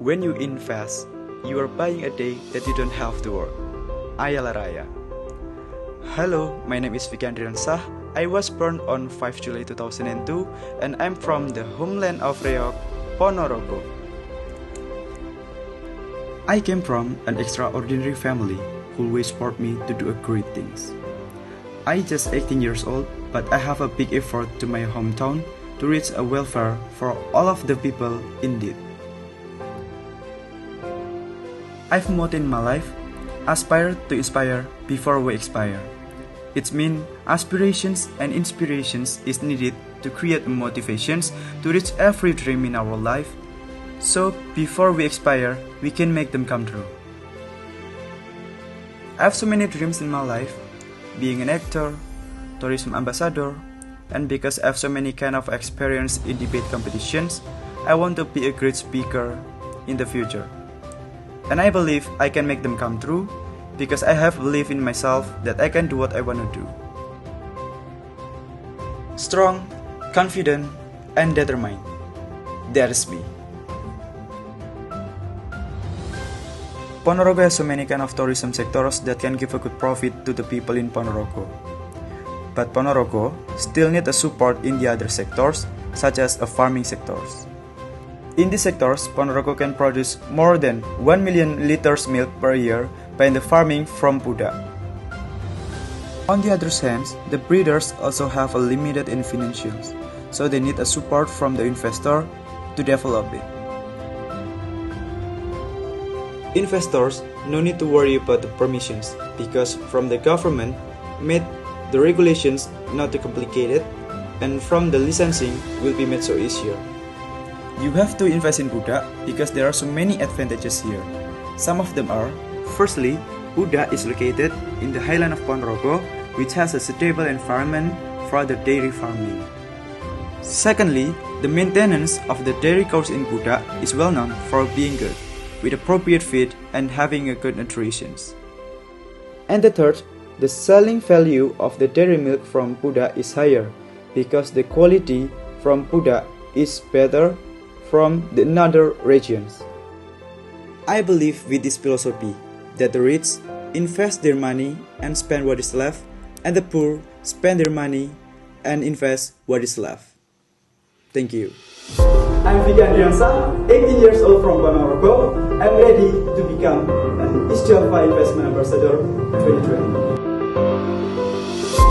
When you invest, you are buying a day that you don't have to work. Ayala Raya. Hello, my name is Fiki Andriansah. I was born on 5 July 2002 and I'm from the homeland of Reok, Ponorogo. I came from an extraordinary family who always support me to do great things. I just 18 years old, but I have a big effort to my hometown to reach a welfare for all of the people in need. I've motto in my life, aspire to inspire before we expire. It means aspirations and inspirations is needed to create motivations to reach every dream in our life. So before we expire, we can make them come true. I have so many dreams in my life, being an actor, tourism ambassador, and because I have so many kind of experience in debate competitions, I want to be a great speaker in the future. And I believe I can make them come true because I have belief in myself that I can do what I want to do. Strong, confident, and determined. That's me. Ponorogo has so many kind of tourism sectors that can give a good profit to the people in Ponorogo. But Ponorogo still need a support in the other sectors, such as the farming sectors. In these sectors, Ponorogo can produce more than 1 million liters milk per year by the farming from Buda. On the other hand, the breeders also have a limited in financials, so they need a support from the investor to develop it. Investors no need to worry about the permissions because from the government made the regulations not too complicated and from the licensing will be made so easier. You have to invest in Buda because there are so many advantages here. Some of them are, firstly, Buda is located in the highland of Ponorogo, which has a stable environment for the dairy farming. Secondly, the maintenance of the dairy cows in Buda is well known for being good, with appropriate feed and having a good nutrition. And the third, the selling value of the dairy milk from Buda is higher because the quality from Buda is better from the other regions. I believe with this philosophy that the rich invest their money and spend what is left, and the poor spend their money and invest what is left. Thank you. I'm Fiki Andriansah, 18 years old from Ponorogo. I'm ready to become an East Java Investment Ambassador 2020.